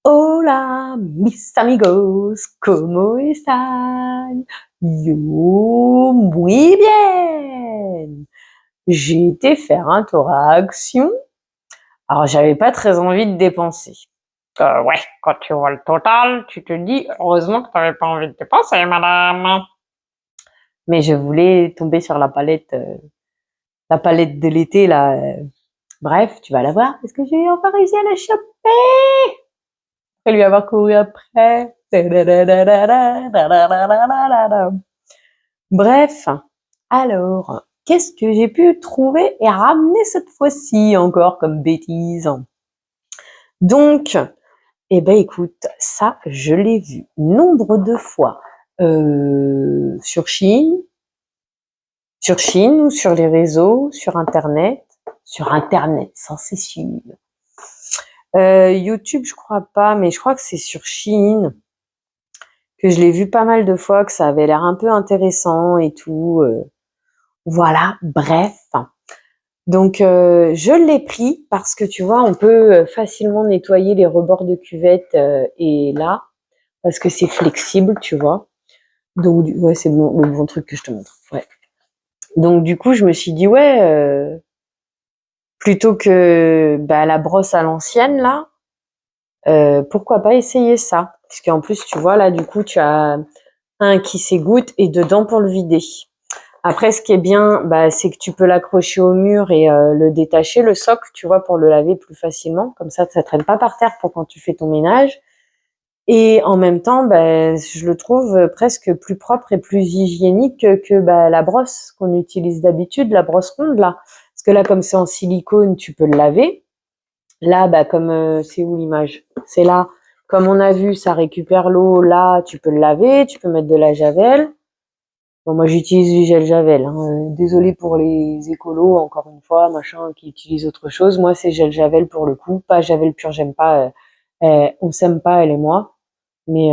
Hola, mis amigos, ¿cómo están? Yo, muy bien. J'ai été faire un tour à Action. Alors, j'avais pas très envie de dépenser. Ouais, quand tu vois le total, tu te dis, heureusement que t'avais pas envie de dépenser, madame. Mais je voulais tomber sur la palette de l'été, là. Bref, tu vas la voir parce que j'ai enfin réussi à la choper. Après lui avoir couru après. Bref, alors, qu'est-ce que j'ai pu trouver et ramener cette fois-ci encore comme bêtise? Donc, eh ben écoute, ça, je l'ai vu nombre de fois sur Chine ou sur les réseaux, sur Internet, ça c'est sûr. YouTube, je crois pas, mais je crois que c'est sur Chine que je l'ai vu pas mal de fois, que ça avait l'air un peu intéressant et tout. Voilà, bref. Donc, je l'ai pris parce que tu vois, on peut facilement nettoyer les rebords de cuvette et là, parce que c'est flexible, tu vois. Donc, ouais, c'est bon, le bon truc que je te montre. Ouais. Donc, du coup, je me suis dit, ouais, plutôt que la brosse à l'ancienne, là, pourquoi pas essayer ça? Puisqu'en plus, tu vois, là, du coup, tu as un qui s'égoutte et dedans pour le vider. Après, ce qui est bien, c'est que tu peux l'accrocher au mur et le détacher, le socle, tu vois, pour le laver plus facilement. Comme ça traîne pas par terre pour quand tu fais ton ménage. Et en même temps, je le trouve presque plus propre et plus hygiénique que la brosse qu'on utilise d'habitude, la brosse ronde, là. Parce que là, comme c'est en silicone, tu peux le laver. Là, comme c'est où l'image? C'est là. Comme on a vu, ça récupère l'eau. Là, tu peux le laver, tu peux mettre de la javel. Bon, moi, j'utilise du gel javel. Hein. Désolée pour les écolos, encore une fois, machin, qui utilisent autre chose. Moi, c'est gel javel pour le coup. Pas javel pur, j'aime pas. On s'aime pas, elle et moi. Mais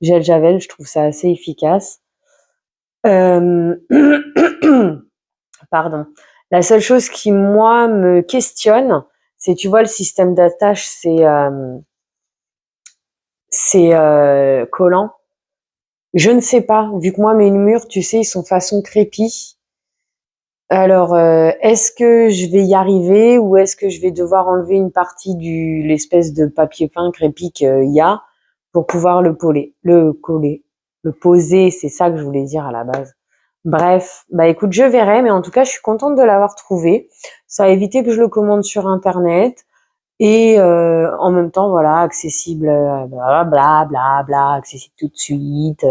gel javel, je trouve ça assez efficace. Euh, Pardon. La seule chose qui, moi, me questionne, c'est, tu vois, le système d'attache, c'est collant. Je ne sais pas, vu que moi, mes murs, tu sais, ils sont façon crépi. Alors, est-ce que je vais y arriver ou est-ce que je vais devoir enlever une partie l'espèce de papier peint crépi qu'il y a pour pouvoir le poser, c'est ça que je voulais dire à la base. Bref, écoute, je verrai, mais en tout cas, je suis contente de l'avoir trouvé. Ça a évité que je le commande sur Internet et en même temps, voilà, accessible, accessible tout de suite.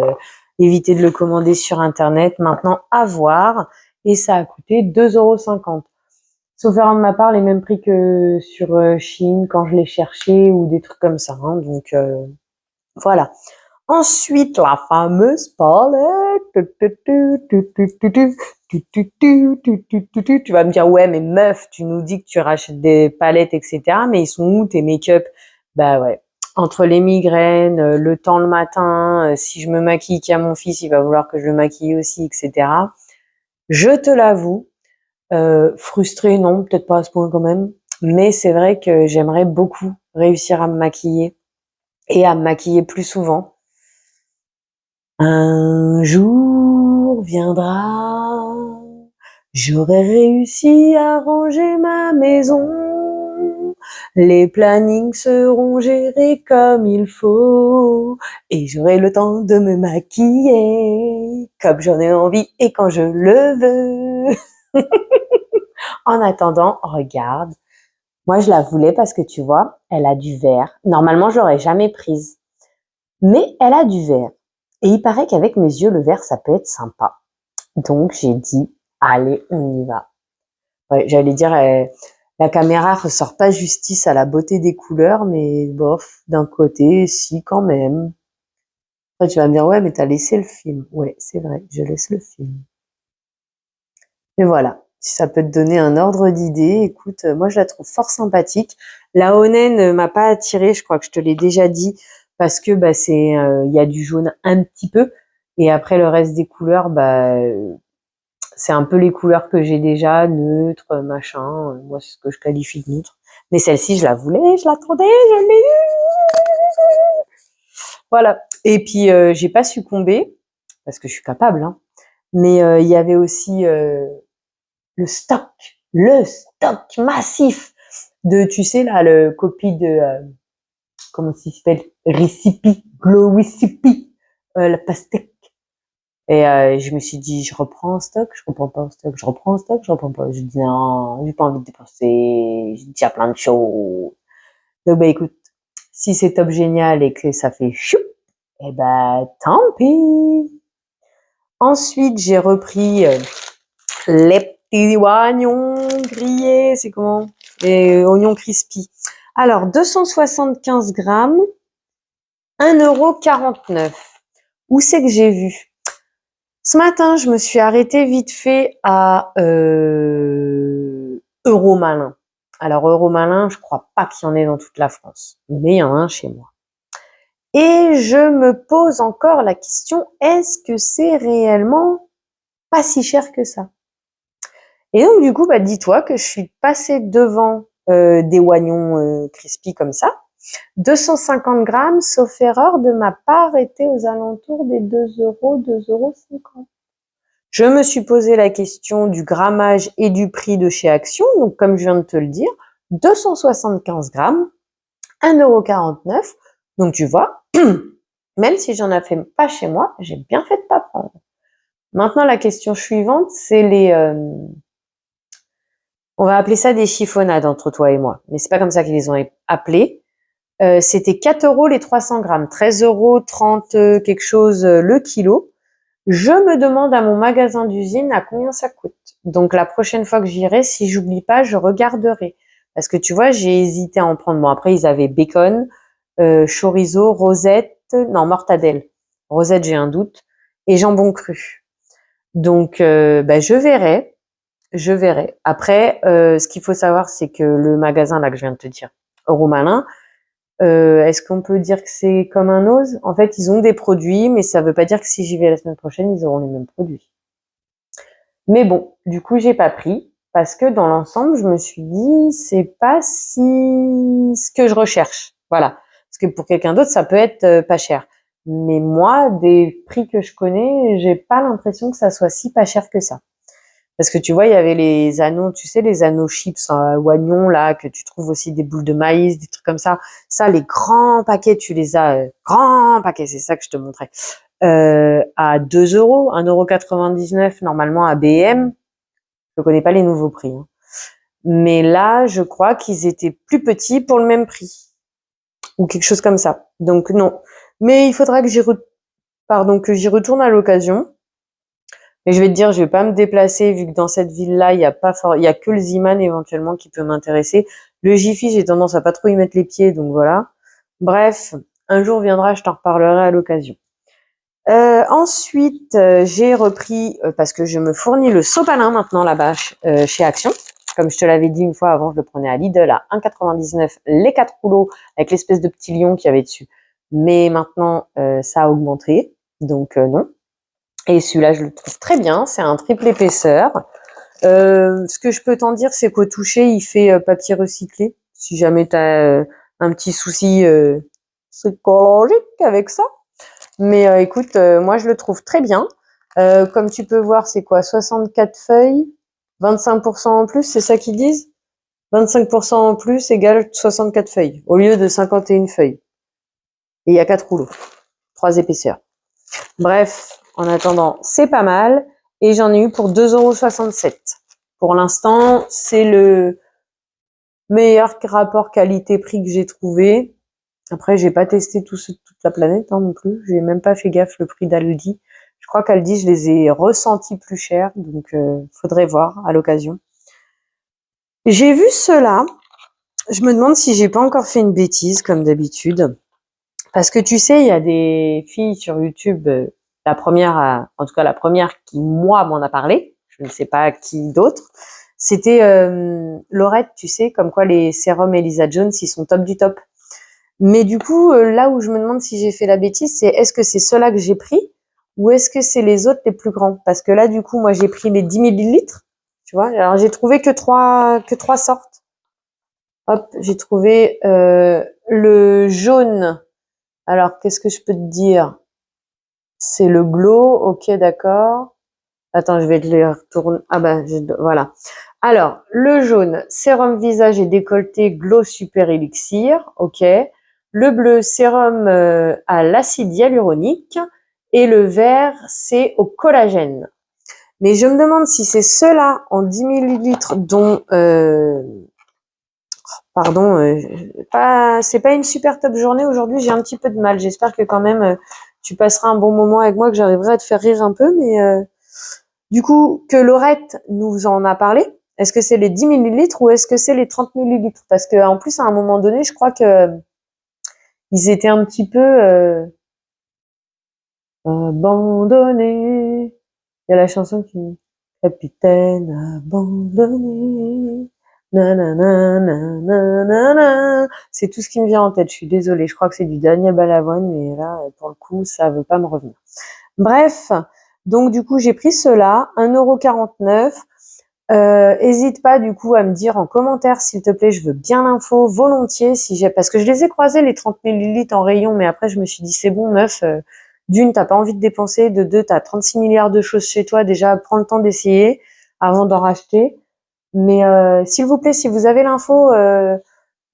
Éviter de le commander sur Internet. Maintenant, à voir. Et ça a coûté 2,50 €. Sauf erreur de ma part, les mêmes prix que sur Chine quand je l'ai cherché ou des trucs comme ça. Hein. Donc voilà. Ensuite, la fameuse palette. Tu vas me dire, ouais, mais meuf, tu nous dis que tu rachètes des palettes, etc. Mais ils sont où tes make-up? Bah ouais. Entre les migraines, le temps le matin, si je me maquille qu'il y a mon fils, il va vouloir que je le maquille aussi, etc. Je te l'avoue, frustrée, non, peut-être pas à ce point quand même. Mais c'est vrai que j'aimerais beaucoup réussir à me maquiller et à me maquiller plus souvent. Un jour viendra, j'aurai réussi à ranger ma maison. Les plannings seront gérés comme il faut et j'aurai le temps de me maquiller comme j'en ai envie et quand je le veux. En attendant, regarde, moi je la voulais parce que tu vois, elle a du vert. Normalement, je l'aurais jamais prise, mais elle a du vert. Et il paraît qu'avec mes yeux, le vert, ça peut être sympa. Donc j'ai dit, allez, on y va. Ouais, j'allais dire, la caméra ressort pas justice à la beauté des couleurs, mais bof, d'un côté, si quand même. Après, tu vas me dire, ouais, mais t'as laissé le film. Ouais, c'est vrai, je laisse le film. Mais voilà. Si ça peut te donner un ordre d'idée, écoute, moi je la trouve fort sympathique. La Onen ne m'a pas attirée, je crois que je te l'ai déjà dit, parce que bah il y a du jaune un petit peu, et après le reste des couleurs, c'est un peu les couleurs que j'ai déjà, neutre, machin. Moi c'est ce que je qualifie de neutre. Mais celle-ci, je la voulais, je l'attendais, je l'ai eue. Voilà. Et puis j'ai pas succombé parce que je suis capable, hein. Mais il y avait aussi le stock, le stock massif de, tu sais là, le copie de comment ça s'appelle, Recipe, Glow Recipe, la pastèque. Et je me suis dit, je reprends en stock, je reprends pas en stock, je reprends en stock, je reprends pas. Je dis non, j'ai pas envie de dépenser, j'ai déjà plein de choses. Donc bah écoute, si c'est top génial et que ça fait chou, eh ben tant pis. Ensuite, j'ai repris les petits oignons grillés, c'est comment? Les oignons crispy. Alors, 275 grammes, 1,49 €. Où c'est que j'ai vu? Ce matin, je me suis arrêtée vite fait à Euromalin. Alors, Euromalin, je crois pas qu'il y en ait dans toute la France, mais il y en a un chez moi. Et je me pose encore la question, est-ce que c'est réellement pas si cher que ça? Et donc, du coup, bah, dis-toi que je suis passée devant des oignons crispy comme ça. 250 grammes, sauf erreur de ma part, était aux alentours des 2 €, 2,50 €. Je me suis posé la question du grammage et du prix de chez Action. Donc, comme je viens de te le dire, 275 grammes, 1,49 €. Donc, tu vois, même si j'en ai fait pas chez moi, j'ai bien fait de pas prendre. Maintenant, la question suivante, c'est on va appeler ça des chiffonnades entre toi et moi, mais c'est pas comme ça qu'ils les ont appelés. C'était 4 € les 300 grammes, 13,30 € quelque chose le kilo. Je me demande à mon magasin d'usine à combien ça coûte. Donc la prochaine fois que j'irai, si j'oublie pas, je regarderai. Parce que tu vois, j'ai hésité à en prendre. Bon, après, ils avaient bacon, chorizo, rosette, non, mortadelle. Rosette, j'ai un doute. Et jambon cru. Donc, je verrai. Je verrai. Après, ce qu'il faut savoir, c'est que le magasin là que je viens de te dire, Euromalin, est-ce qu'on peut dire que c'est comme un Ose? En fait, ils ont des produits, mais ça veut pas dire que si j'y vais la semaine prochaine, ils auront les mêmes produits. Mais bon, du coup, j'ai pas pris parce que dans l'ensemble, je me suis dit, c'est pas si ce que je recherche. Voilà. Parce que pour quelqu'un d'autre, ça peut être pas cher. Mais moi, des prix que je connais, j'ai pas l'impression que ça soit si pas cher que ça. Parce que tu vois, il y avait les anneaux, tu sais, les anneaux chips oignons, là, que tu trouves aussi des boules de maïs, des trucs comme ça. Ça, les grands paquets, tu les as, grands paquets, c'est ça que je te montrais, à 2 €, 1,99 € normalement à B&M. Je connais pas les nouveaux prix, hein. Mais là, je crois qu'ils étaient plus petits pour le même prix. Ou quelque chose comme ça. Donc non. Mais il faudra que que j'y retourne à l'occasion. Mais je vais te dire, je vais pas me déplacer vu que dans cette ville-là, il y a que le Ziman éventuellement qui peut m'intéresser. Le Jiffy, j'ai tendance à pas trop y mettre les pieds, donc voilà. Bref, un jour viendra, je t'en reparlerai à l'occasion. Ensuite, j'ai repris parce que je me fournis le sopalin maintenant là-bas chez Action. Comme je te l'avais dit une fois avant, je le prenais à Lidl à 1,99 € les 4 rouleaux avec l'espèce de petit lion qu'il y avait dessus. Mais maintenant, ça a augmenté, donc non. Et celui-là, je le trouve très bien. C'est un triple épaisseur. Ce que je peux t'en dire, c'est qu'au toucher, il fait papier recyclé. Si jamais tu as un petit souci psychologique avec ça. Mais écoute, moi, je le trouve très bien. Comme tu peux voir, c'est quoi? 64 feuilles, 25% en plus, c'est ça qu'ils disent? 25% en plus égale 64 feuilles, au lieu de 51 feuilles. Et il y a 4 rouleaux, 3 épaisseurs. Bref, en attendant, c'est pas mal. Et j'en ai eu pour 2,67 €. Pour l'instant, c'est le meilleur rapport qualité-prix que j'ai trouvé. Après, j'ai pas testé toute la planète non plus. J'ai même pas fait gaffe le prix d'Aldi. Je crois qu'Aldi, je les ai ressentis plus chers. Donc, faudrait voir à l'occasion. J'ai vu cela. Je me demande si j'ai pas encore fait une bêtise, comme d'habitude. Parce que tu sais, il y a des filles sur YouTube, en tout cas la première qui, moi, m'en a parlé. je ne sais pas qui d'autre. C'était Laurette, tu sais, comme quoi les sérums Elisa Jones, ils sont top du top. Mais du coup, là où je me demande si j'ai fait la bêtise, c'est est-ce que c'est ceux-là que j'ai pris ou est-ce que c'est les autres les plus grands? Parce que là, du coup, moi, j'ai pris les 10 millilitres, tu vois. Alors, j'ai trouvé que trois sortes. Hop, j'ai trouvé le jaune. Alors, qu'est-ce que je peux te dire? C'est le glow, ok, d'accord. Attends, je vais te les retourner. Ah bah, voilà. Alors, le jaune, sérum visage et décolleté Glow Super Elixir, ok. Le bleu, sérum à l'acide hyaluronique. Et le vert, c'est au collagène. Mais je me demande si c'est ceux-là en 10 millilitres dont... pardon, c'est pas une super top journée aujourd'hui, j'ai un petit peu de mal. J'espère que quand même, tu passeras un bon moment avec moi, que j'arriverai à te faire rire un peu, mais... Du coup, que Laurette nous en a parlé, est-ce que c'est les 10 millilitres ou est-ce que c'est les 30 millilitres? Parce que en plus, à un moment donné, je crois que ils étaient un petit peu abandonnés. Il y a la chanson qui Capitaine abandonné. Nanana, nanana. C'est tout ce qui me vient en tête. Je suis désolée. Je crois que c'est du Daniel Balavoine, mais là, pour le coup, ça veut pas me revenir. Bref. Donc, du coup, j'ai pris cela, 1,49 €. Hésite pas, du coup, à me dire en commentaire, s'il te plaît, je veux bien l'info, volontiers, parce que je les ai croisés, les 30 millilitres en rayon, mais après, je me suis dit, c'est bon, meuf, d'une, t'as pas envie de dépenser, de deux, t'as 36 milliards de choses chez toi, déjà, prends le temps d'essayer avant d'en racheter. Mais, s'il vous plaît, si vous avez l'info,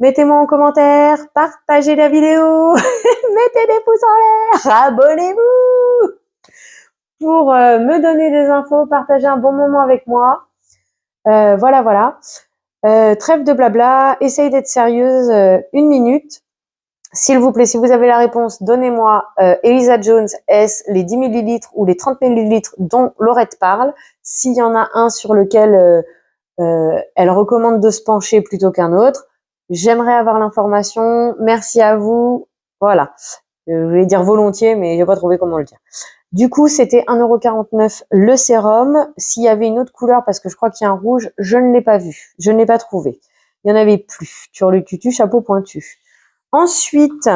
mettez-moi en commentaire, partagez la vidéo, mettez des pouces en l'air, abonnez-vous pour me donner des infos, partager un bon moment avec moi. Voilà. Trêve de blabla, essaye d'être sérieuse 1 minute. S'il vous plaît, si vous avez la réponse, donnez-moi Elisa Jones, est-ce les 10 millilitres ou les 30 millilitres dont Laurette parle? S'il y en a un sur lequel elle recommande de se pencher plutôt qu'un autre, j'aimerais avoir l'information. Merci à vous. Voilà. Je voulais dire volontiers, mais j'ai pas trouvé comment le dire. Du coup, c'était 1,49 € le sérum. S'il y avait une autre couleur, parce que je crois qu'il y a un rouge, je ne l'ai pas vu. Je ne l'ai pas trouvé. Il y en avait plus. Turlututu, chapeau pointu. Ensuite,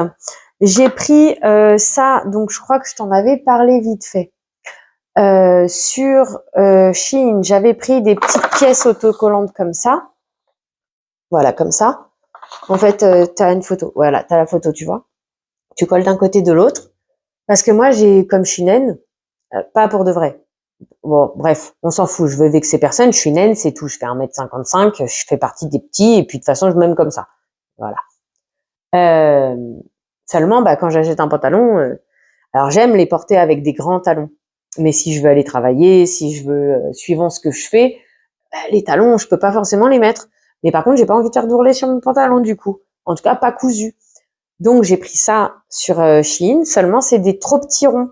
j'ai pris ça. Donc, je crois que je t'en avais parlé vite fait. Sur Shein, j'avais pris des petites pièces autocollantes comme ça. Voilà, comme ça. En fait, tu as une photo. Voilà, tu as la photo, tu vois. Tu colles d'un côté de l'autre. Parce que moi, j'ai, comme je suis naine, pas pour de vrai. Bon, bref, on s'en fout. Je veux vexer personne. Je suis naine, c'est tout. Je fais 1,55 m. Je fais partie des petits. Et puis, de toute façon, je m'aime comme ça. Voilà. Seulement, bah, quand j'achète un pantalon, alors j'aime les porter avec des grands talons. Mais si je veux aller travailler, si je veux, suivant ce que je fais, bah, les talons, je peux pas forcément les mettre. Mais par contre, j'ai pas envie de faire d'ourlet sur mon pantalon, du coup. En tout cas, pas cousu. Donc, j'ai pris ça sur Shein. Seulement, c'est des trop petits ronds.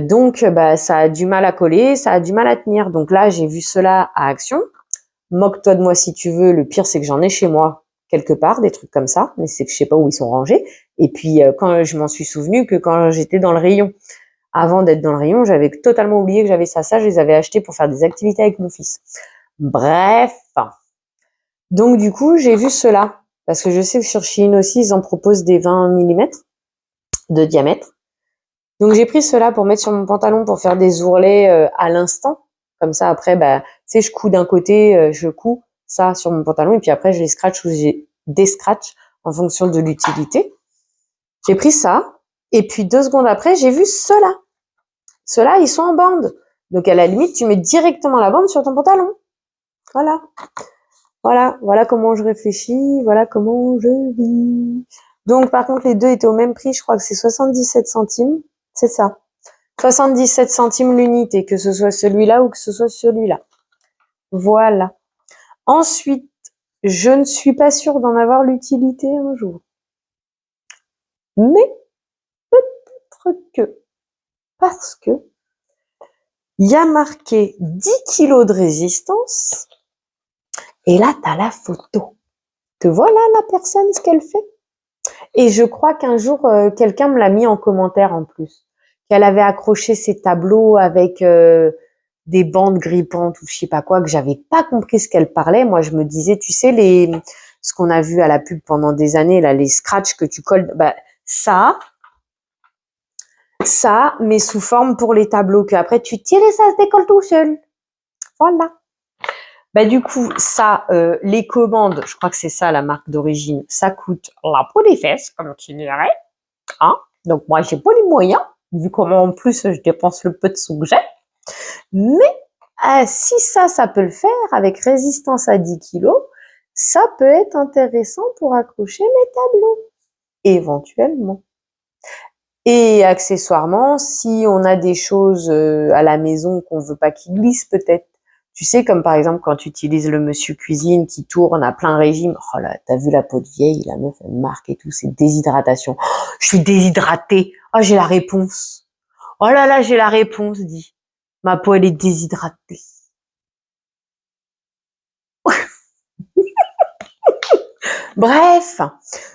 Donc, bah, ça a du mal à coller, ça a du mal à tenir. Donc là, j'ai vu cela à Action. Moque-toi de moi si tu veux. Le pire, c'est que j'en ai chez moi quelque part, des trucs comme ça. Mais c'est que je sais pas où ils sont rangés. Et puis, quand je m'en suis souvenu que quand j'étais dans le rayon, avant d'être dans le rayon, j'avais totalement oublié que j'avais ça. Ça, je les avais achetés pour faire des activités avec mon fils. Bref. Donc, du coup, j'ai vu cela. Parce que je sais que sur Shein aussi, ils en proposent des 20 mm de diamètre. Donc, j'ai pris cela pour mettre sur mon pantalon pour faire des ourlets à l'instant. Comme ça, après, bah, tu sais, je couds d'un côté, je couds ça sur mon pantalon. Et puis après, je les scratch ou j'ai des scratchs en fonction de l'utilité. J'ai pris ça. Et puis, 2 secondes après, j'ai vu cela. Ceux-là, ils sont en bande. Donc, à la limite, tu mets directement la bande sur ton pantalon. Voilà. Voilà comment je réfléchis, voilà comment je vis. Donc, par contre, les deux étaient au même prix, je crois que c'est 77 centimes. C'est ça. 77 centimes l'unité, que ce soit celui-là ou que ce soit celui-là. Voilà. Ensuite, je ne suis pas sûre d'en avoir l'utilité un jour. Mais, peut-être que, parce que, il y a marqué 10 kilos de résistance. Et là, tu as la photo. Que voilà la personne, ce qu'elle fait. Et je crois qu'un jour, quelqu'un me l'a mis en commentaire en plus. Qu'elle avait accroché ses tableaux avec des bandes grippantes ou je sais pas quoi, que j'avais pas compris ce qu'elle parlait. Moi, je me disais, tu sais, ce qu'on a vu à la pub pendant des années, là, les scratchs que tu colles, bah, ça, mais sous forme pour les tableaux, que après tu tires et ça se décolle tout seul. Voilà. Bah, du coup, ça, les commandes, je crois que c'est ça la marque d'origine, ça coûte la peau des fesses, comme tu dirais. Hein? Donc, moi, j'ai pas les moyens, vu comment en plus je dépense le peu de sous que j'ai. Mais si ça peut le faire avec résistance à 10 kilos, ça peut être intéressant pour accrocher mes tableaux, éventuellement. Et accessoirement, si on a des choses à la maison qu'on veut pas qu'ils glissent, peut-être. Tu sais, comme par exemple quand tu utilises le monsieur cuisine qui tourne à plein régime. Oh là, t'as vu la peau de vieille, la meuf, elle marque et tout, c'est déshydratation. Oh, je suis déshydratée. Oh, j'ai la réponse. Oh là là, j'ai la réponse, dit. Ma peau, elle est déshydratée. Bref,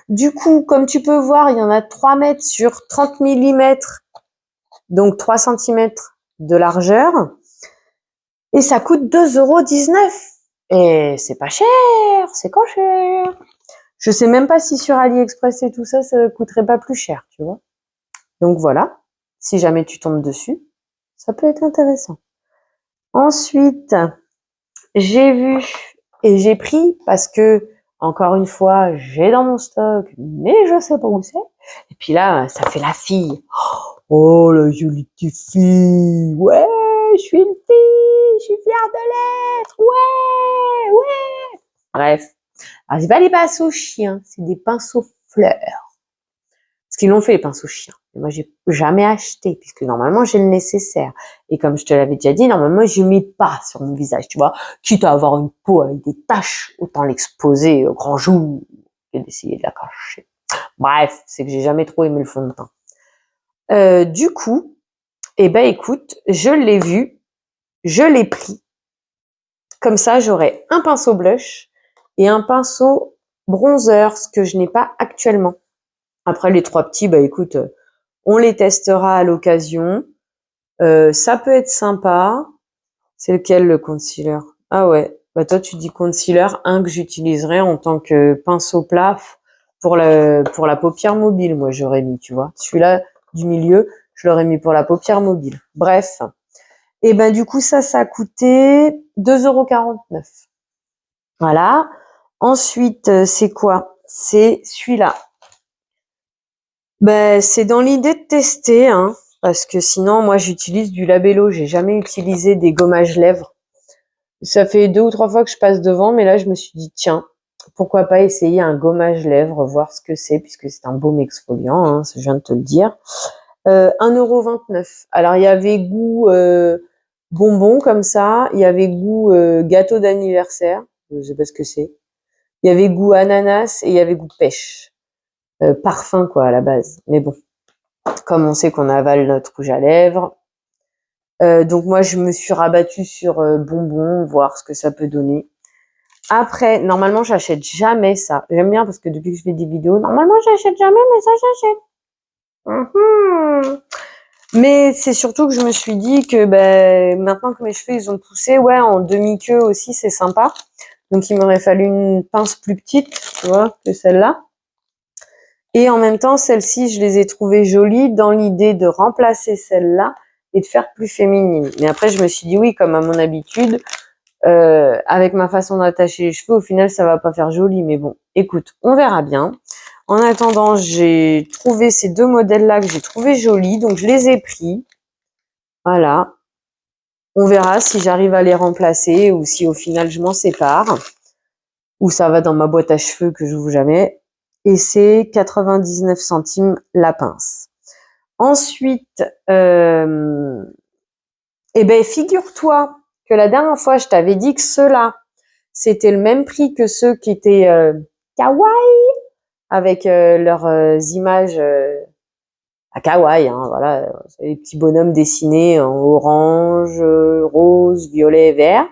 du coup, comme tu peux voir, il y en a 3 mètres sur 30 millimètres, donc 3 centimètres de largeur. Et ça coûte 2,19 €. Et c'est pas cher, c'est pas cher. Je sais même pas si sur AliExpress et tout ça, ça coûterait pas plus cher, tu vois. Donc voilà, si jamais tu tombes dessus, ça peut être intéressant. Ensuite, j'ai vu et j'ai pris parce que, encore une fois, j'ai dans mon stock, mais je sais pas où c'est. Et puis là, ça fait la fille. Oh, la jolie petite fille. Ouais, je suis une fille, je suis fière de l'être. Ouais, ouais. Bref. Alors, c'est pas des pinceaux chiens, c'est des pinceaux fleurs. Ce qu'ils l'ont fait, les pinceaux chiens. Et moi, j'ai jamais acheté, puisque normalement, j'ai le nécessaire. Et comme je te l'avais déjà dit, normalement, je mets pas sur mon visage, tu vois. Quitte à avoir une peau avec des taches, autant l'exposer au grand jour que d'essayer de la cacher. Bref, c'est que j'ai jamais trop aimé le fond de teint. Du coup, eh ben, écoute, je l'ai vu, je l'ai pris. Comme ça, j'aurai un pinceau blush et un pinceau bronzer, ce que je n'ai pas actuellement. Après, les 3 petits, bah écoute, on les testera à l'occasion. Ça peut être sympa. C'est lequel le concealer? Ah ouais, bah toi tu dis concealer, un que j'utiliserai en tant que pinceau plat pour la paupière mobile, moi j'aurais mis, tu vois. Celui-là du milieu, je l'aurais mis pour la paupière mobile. Bref. Et ben du coup ça a coûté 2,49 €. Voilà. Ensuite, c'est quoi? C'est celui-là. Ben, c'est dans l'idée de tester, hein, parce que sinon, moi, j'utilise du Labello. J'ai jamais utilisé des gommages lèvres. Ça fait 2 ou 3 fois que je passe devant, mais là, je me suis dit, tiens, pourquoi pas essayer un gommage lèvres, voir ce que c'est, puisque c'est un baume exfoliant, hein, je viens de te le dire. 1,29 €. Alors, il y avait goût bonbon comme ça, il y avait goût gâteau d'anniversaire, je sais pas ce que c'est. Il y avait goût ananas et il y avait goût pêche. Parfum, quoi, à la base. Mais bon, comme on sait qu'on avale notre rouge à lèvres. Donc moi, je me suis rabattue sur bonbons, voir ce que ça peut donner. Après, normalement, j'achète jamais ça. J'aime bien parce que depuis que je fais des vidéos, normalement, j'achète jamais, mais ça, j'achète. Mais c'est surtout que je me suis dit que maintenant que mes cheveux, ils ont poussé, ouais, en demi-queue aussi, c'est sympa. Donc, il m'aurait fallu une pince plus petite, tu vois, que celle-là. Et en même temps, celles-ci, je les ai trouvées jolies dans l'idée de remplacer celle-là et de faire plus féminine. Mais après, je me suis dit oui, comme à mon habitude, avec ma façon d'attacher les cheveux, au final, ça va pas faire joli. Mais bon, écoute, on verra bien. En attendant, j'ai trouvé ces 2 modèles-là que j'ai trouvé jolis, donc je les ai pris. Voilà. On verra si j'arrive à les remplacer ou si au final je m'en sépare. Ou ça va dans ma boîte à cheveux que j'ouvre jamais. Et c'est 99 centimes la pince. Ensuite, figure-toi que la dernière fois, je t'avais dit que ceux-là, c'était le même prix que ceux qui étaient kawaii, avec leurs images à kawaii, hein, voilà, c'est les petits bonhommes dessinés en orange, rose, violet, vert.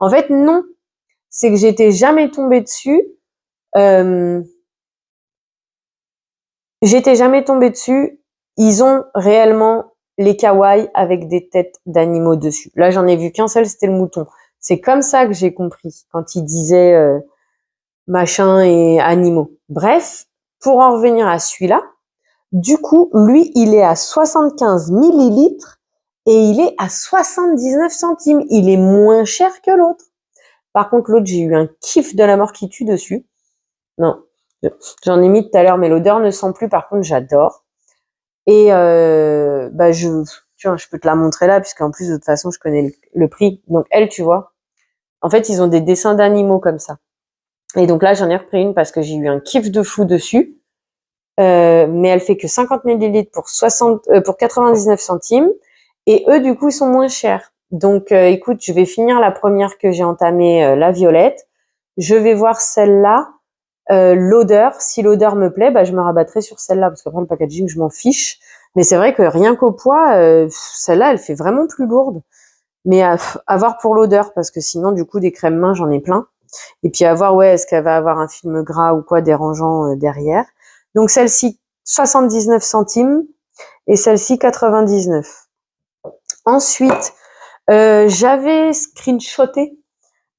En fait, non, c'est que j'étais jamais tombée dessus. J'étais jamais tombée dessus. Ils ont réellement les kawaii avec des têtes d'animaux dessus. Là, j'en ai vu qu'un seul, c'était le mouton. C'est comme ça que j'ai compris quand il disait machin et animaux. Bref, pour en revenir à celui-là, du coup, lui, il est à 75 millilitres et il est à 79 centimes. Il est moins cher que l'autre. Par contre, l'autre, j'ai eu un kiff de la mort qui tue dessus. Non, j'en ai mis tout à l'heure, mais l'odeur ne sent plus. Par contre, j'adore. Et tu vois, je peux te la montrer là, puisqu'en plus, de toute façon, je connais le prix. Donc, elle, tu vois, en fait, ils ont des dessins d'animaux comme ça. Et donc là, j'en ai repris une parce que j'ai eu un kiff de fou dessus. Mais elle fait que 50 millilitres pour 99 centimes. Et eux, du coup, ils sont moins chers. Donc, écoute, je vais finir la première que j'ai entamée, la violette. Je vais voir celle-là. L'odeur, si l'odeur me plaît, je me rabattrai sur celle-là. Parce qu'après, le packaging, je m'en fiche. Mais c'est vrai que rien qu'au poids, celle-là, elle fait vraiment plus lourde. Mais à voir pour l'odeur, parce que sinon, du coup, des crèmes mains, j'en ai plein. Et puis à voir, ouais, est-ce qu'elle va avoir un film gras ou quoi dérangeant derrière. Donc celle-ci, 79 centimes et celle-ci, 99. Ensuite, j'avais screenshoté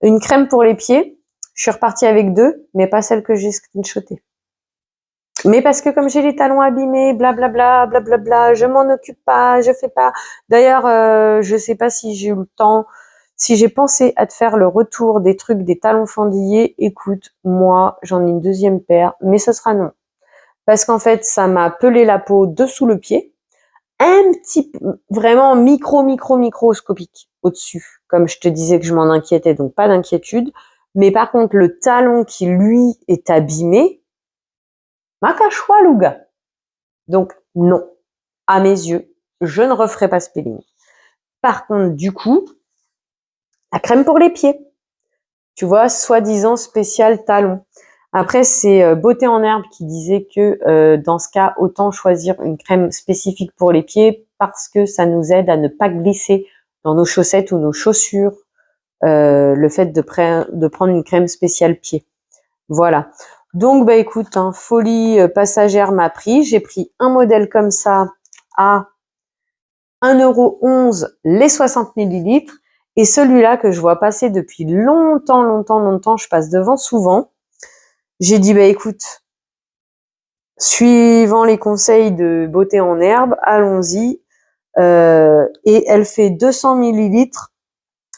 une crème pour les pieds. Je suis repartie avec deux, mais pas celle que j'ai screenshotée. Mais parce que comme j'ai les talons abîmés, blablabla, blablabla, je m'en occupe pas, je fais pas. D'ailleurs, je sais pas si j'ai eu le temps, si j'ai pensé à te faire le retour des trucs des talons fendillés. Écoute, moi, j'en ai une deuxième paire, mais ce sera non. Parce qu'en fait, ça m'a pelé la peau dessous le pied, un petit, vraiment microscopique au-dessus. Comme je te disais que je m'en inquiétais, donc pas d'inquiétude. Mais par contre, le talon qui, lui, est abîmé, Makashwa Luga. Donc, non. À mes yeux, je ne referai pas ce peeling. Par contre, du coup, la crème pour les pieds. Tu vois, soi-disant spécial talon. Après, c'est Beauté en herbe qui disait que dans ce cas, autant choisir une crème spécifique pour les pieds parce que ça nous aide à ne pas glisser dans nos chaussettes ou nos chaussures. Le fait de prendre une crème spéciale pied. Voilà. Donc, écoute, folie passagère m'a pris. J'ai pris un modèle comme ça à 1,11 € les 60 millilitres. Et celui-là que je vois passer depuis longtemps, je passe devant souvent. J'ai dit, écoute, suivant les conseils de Beauté en herbe, allons-y. Et elle fait 200 millilitres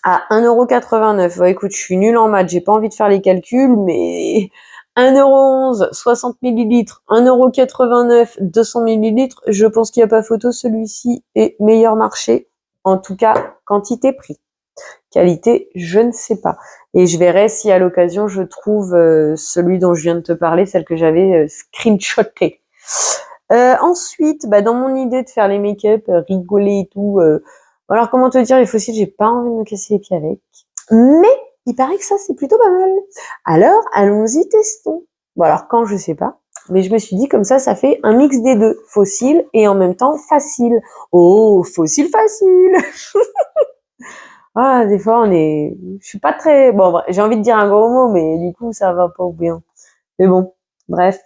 à 1,89 €. Écoute, je suis nulle en maths, j'ai pas envie de faire les calculs, mais 1,11 €, 60 millilitres, 1,89 €, 200 millilitres, je pense qu'il n'y a pas photo, celui-ci est meilleur marché. En tout cas, quantité prix. Qualité, je ne sais pas. Et je verrai si à l'occasion je trouve celui dont je viens de te parler, celle que j'avais screenshotée. Ensuite, dans mon idée de faire les make-up, rigoler et tout, alors comment te dire, les fossiles, j'ai pas envie de me casser les pieds avec. Mais il paraît que ça, c'est plutôt pas mal. Alors, allons-y, testons. Bon, alors quand, je sais pas. Mais je me suis dit, comme ça fait un mix des deux. Fossile et en même temps facile. Oh, fossile facile. Ah, des fois, je suis pas très, bon, j'ai envie de dire un gros mot, mais du coup, ça va pas bien. Mais bon, bref.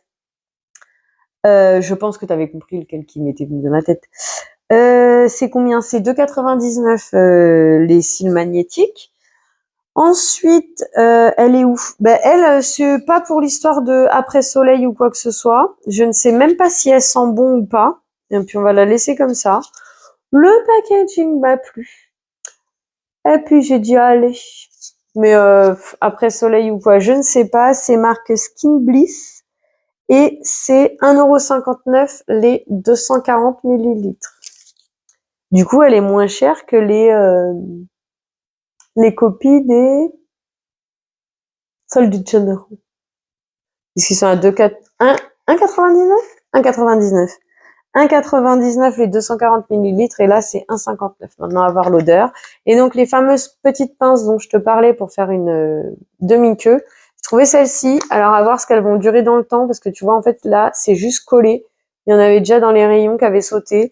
Je pense que tu avais compris lequel qui m'était venu de ma tête. C'est combien? C'est 2,99 les cils magnétiques. Ensuite, elle est où? Elle, c'est pas pour l'histoire de après soleil ou quoi que ce soit. Je ne sais même pas si elle sent bon ou pas. Et puis on va la laisser comme ça. Le packaging m'a plu. Et puis j'ai dit allez. Mais après soleil ou quoi, je ne sais pas. C'est marque Skin Bliss. Et c'est 1,59 € les 240 millilitres. Du coup, elle est moins chère que les copies des Sol Janeiro. Puisqu'ils sont à 1,99 1,99 1,99 les 240 millilitres et là c'est 1,59. Maintenant à voir l'odeur. Et donc les fameuses petites pinces dont je te parlais pour faire une demi-queue, j'ai trouvé celle-ci. Alors à voir ce qu'elles vont durer dans le temps parce que tu vois en fait là c'est juste collé. Il y en avait déjà dans les rayons qui avaient sauté.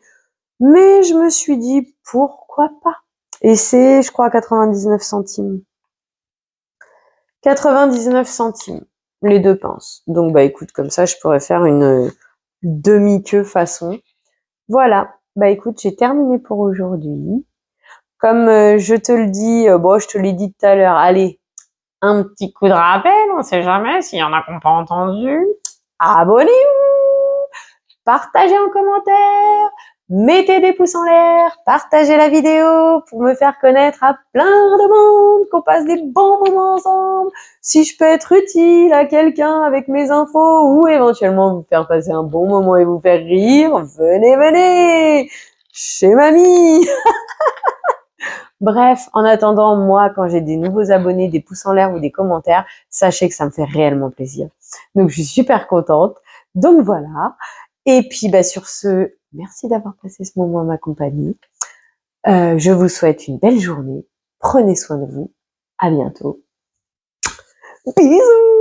Mais je me suis dit pourquoi pas. Et c'est je crois à 99 centimes. 99 centimes les deux pinces. Donc écoute, comme ça je pourrais faire une demi-queue façon. Voilà. Bah écoute, j'ai terminé pour aujourd'hui. Comme je te le dis, bon, je te l'ai dit tout à l'heure, allez, un petit coup de rappel, on sait jamais s'il y en a qui n'ont pas entendu. Abonnez-vous, partagez en commentaire, mettez des pouces en l'air, partagez la vidéo pour me faire connaître à plein de monde, qu'on passe des bons moments ensemble. Si je peux être utile à quelqu'un avec mes infos ou éventuellement vous faire passer un bon moment et vous faire rire, venez chez mamie. Bref, en attendant, moi, quand j'ai des nouveaux abonnés, des pouces en l'air ou des commentaires, sachez que ça me fait réellement plaisir. Donc, je suis super contente. Donc, voilà. Et puis, bah, sur ce, merci d'avoir passé ce moment à ma compagnie. Je vous souhaite une belle journée. Prenez soin de vous. À bientôt. Bisous!